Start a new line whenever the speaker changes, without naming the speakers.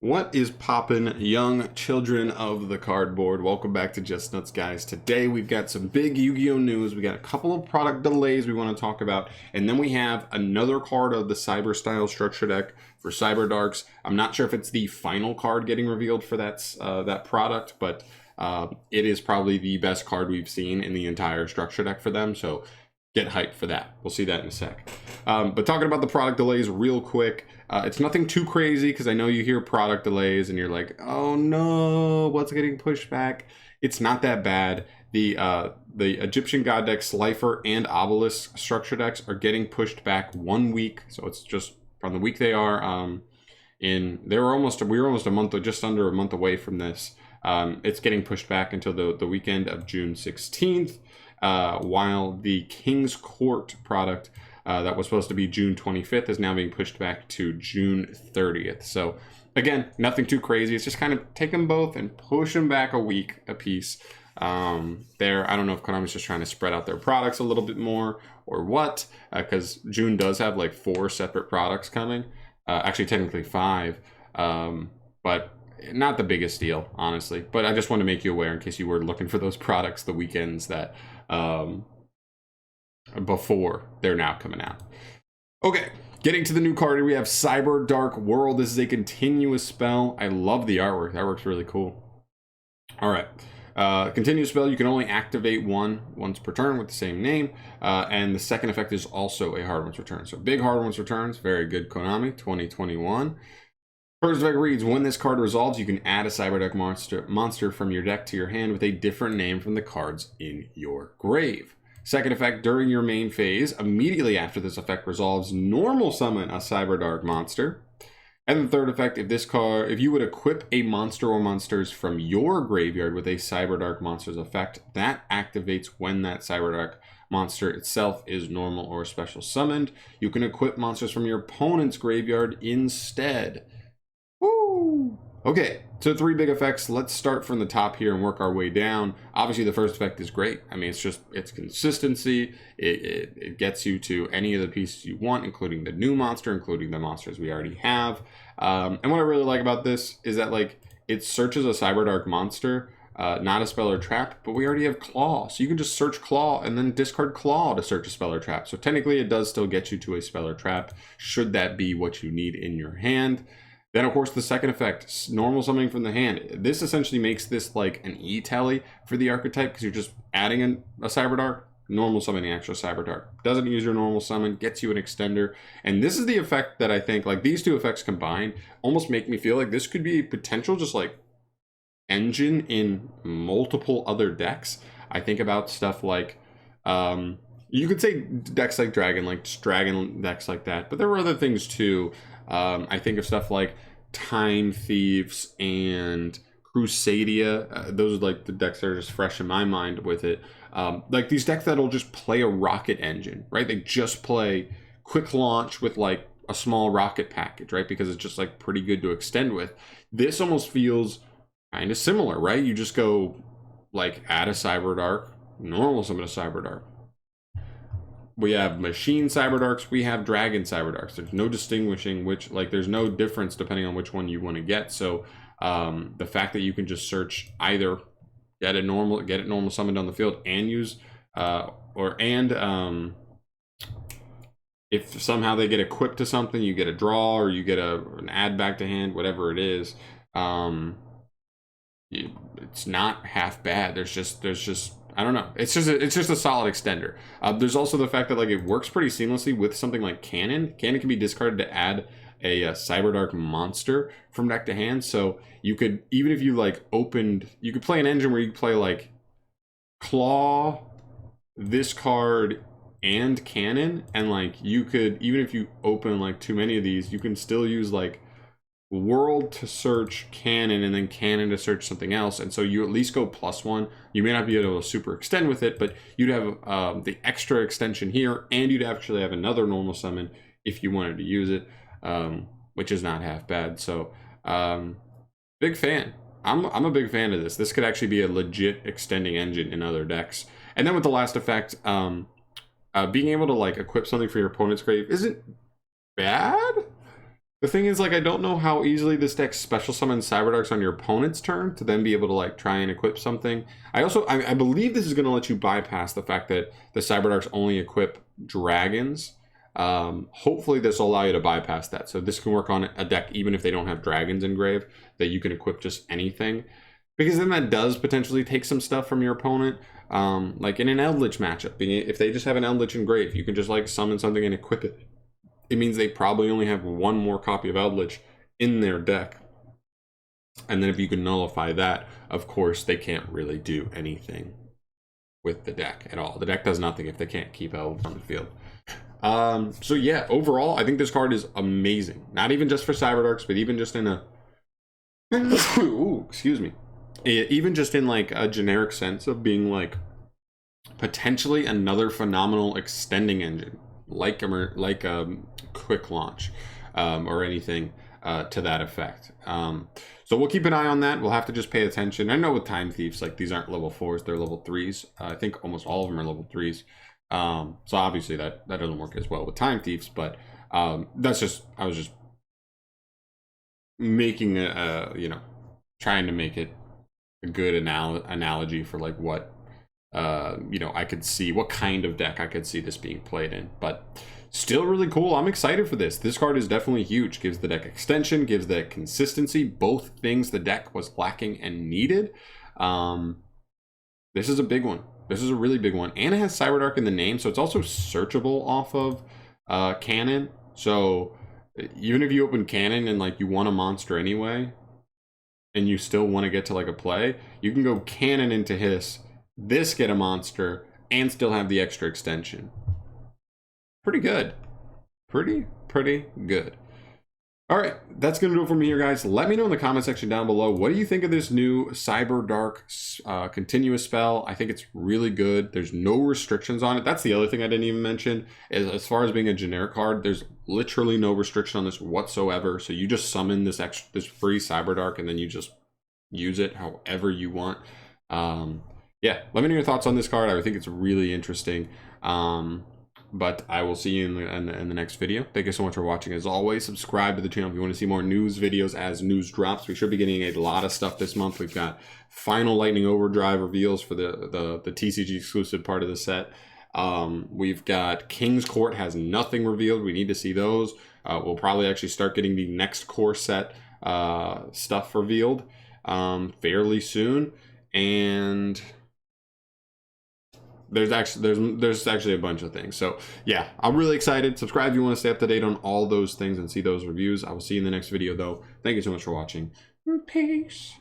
What is poppin', young children of the cardboard? Welcome back to Just Nuts, guys. Today we've got some big Yu-Gi-Oh news. We got a couple of product delays we want to talk about, and then we have another card of the Cyber style structure deck for Cyberdarks. I'm not sure if it's the final card getting revealed for that product, but it is probably the best card we've seen in the entire structure deck for them. So get hyped for that. We'll see that in a sec. But talking about the product delays real quick, it's nothing too crazy because I know you hear product delays and you're like, oh no, what's getting pushed back? It's not that bad. The Egyptian God deck, Slifer, and Obelisk structure decks are getting pushed back 1 week. So it's just from the week they are we were almost a month or just under a month away from this. It's getting pushed back until the weekend of June 16th. While the King's Court product that was supposed to be June 25th is now being pushed back to June 30th. So again, nothing too crazy. It's just kind of take them both and push them back a week a piece. I don't know if Konami's just trying to spread out their products a little bit more or what, because June does have like 4 separate products coming. Actually, technically 5, but not the biggest deal, honestly. But I just want to make you aware in case you were looking for those products the weekends that before they're now coming out. Okay, getting to the new card here, we have Cyberdark World. This is a continuous spell. I love the artwork. The artwork's really cool. All right. Continuous spell, you can only activate one once per turn with the same name, and the second effect is also a hard once return. So big hard once returns, very good Konami, 2021. First effect reads, when this card resolves, you can add a Cyberdark monster from your deck to your hand with a different name from the cards in your grave. Second effect, during your main phase, immediately after this effect resolves, normal summon a Cyberdark monster. And the third effect, if you would equip a monster or monsters from your graveyard with a Cyberdark monster's effect, that activates when that Cyberdark monster itself is normal or special summoned. You can equip monsters from your opponent's graveyard instead. Woo! Okay, so 3 big effects. Let's start from the top here and work our way down. Obviously, the first effect is great. I mean, it's consistency. It gets you to any of the pieces you want, including the new monster, including the monsters we already have. And what I really like about this is that, like, it searches a Cyberdark monster, not a spell or trap, but we already have Claw. So you can just search Claw and then discard Claw to search a spell or trap. So technically, it does still get you to a spell or trap, should that be what you need in your hand. Then, of course, the second effect, normal summoning from the hand. This essentially makes this like an E-tally for the archetype because you're just adding a Cyberdark, normal summoning extra Cyberdark. Doesn't use your normal summon, gets you an extender. And this is the effect that I think, like these 2 effects combined, almost make me feel like this could be a potential just like engine in multiple other decks. I think about stuff like, you could say decks like Dragon decks like that, but there were other things too. I think of stuff like Time Thieves and Crusadia. Those are like the decks that are just fresh in my mind with it. Like these decks that'll just play a rocket engine, right? They just play quick launch with like a small rocket package, right? Because it's just like pretty good to extend with. This almost feels kind of similar, right? You just go like add a Cyberdark, normal summon a Cyberdark. We have machine Cyberdarks, we have dragon Cyberdarks. There's no distinguishing which, like there's no difference depending on which one you want to get. So the fact that you can just search either get it normal summoned on the field and use if somehow they get equipped to something, you get a draw or you get an add back to hand, whatever it is. It's not half bad. There's just I don't know. It's just a solid extender. There's also the fact that like it works pretty seamlessly with something like Cannon. Cannon can be discarded to add a Cyberdark monster from deck to hand. So you could, even if you like you could play an engine where you could play like Claw, this card, and Cannon, and like you could, even if you open like too many of these, you can still use like World to search Cannon and then Cannon to search something else, and so you at least go +1. You may not be able to super extend with it, but you'd have the extra extension here, and you'd actually have another normal summon if you wanted to use it, which is not half bad. So big fan. I'm a big fan of this. This could actually be a legit extending engine in other decks. And then with the last effect, being able to like equip something for your opponent's grave isn't bad. The thing is, like, I don't know how easily this deck special summons Cyberdarks on your opponent's turn to then be able to, like, try and equip something. I believe this is going to let you bypass the fact that the Cyberdarks only equip dragons. Hopefully this will allow you to bypass that. So this can work on a deck even if they don't have dragons engraved, that you can equip just anything. Because then that does potentially take some stuff from your opponent. Like in an Eldritch matchup, if they just have an Eldritch engraved, you can just, like, summon something and equip it. It means they probably only have one more copy of Eldritch in their deck. And then if you can nullify that, of course, they can't really do anything with the deck at all. The deck does nothing if they can't keep Eldritch on the field. So yeah, overall, I think this card is amazing. Not even just for Cyberdarks, but even just in a... Ooh, excuse me. Even just in, like, a generic sense of being, like, potentially another phenomenal extending engine. Like quick launch or anything to that effect. So we'll keep an eye on that. We'll have to just pay attention. I know with Time Thieves, like, these aren't level 4s, they're level 3s. I think almost all of them are level 3s. So obviously that doesn't work as well with Time Thieves, but that's just, I was just making you know, trying to make it a good analogy for, like, what you know, I could see what kind of deck I could see this being played in. But still really cool. I'm excited for this. This card is definitely huge. Gives the deck extension, gives the deck consistency, both things the deck was lacking and needed. This is a big one. This is a really big one, and it has Cyberdark in the name, so it's also searchable off of Cannon. So even if you open Cannon and, like, you want a monster anyway, and you still want to get to, like, a play, you can go Cannon into Hiss, this get a monster, and still have the extra extension. Pretty good. Pretty good. All right, that's going to do it for me here, guys. Let me know in the comment section down below, what do you think of this new Cyberdark continuous spell? I think it's really good. There's no restrictions on it. That's the other thing I didn't even mention. As far as being a generic card, there's literally no restriction on this whatsoever. So you just summon this free Cyberdark, and then you just use it however you want. Yeah, let me know your thoughts on this card. I think it's really interesting. But I will see you in the next video. Thank you so much for watching. As always, subscribe to the channel if you want to see more news videos as news drops. We should be getting a lot of stuff this month. We've got final Lightning Overdrive reveals for the TCG exclusive part of the set. We've got King's Court has nothing revealed. We need to see those. We'll probably actually start getting the next core set stuff revealed fairly soon. And there's actually a bunch of things. So yeah, I'm really excited. Subscribe if you want to stay up to date on all those things and see those reviews. I will see you in the next video though. Thank you so much for watching. Peace.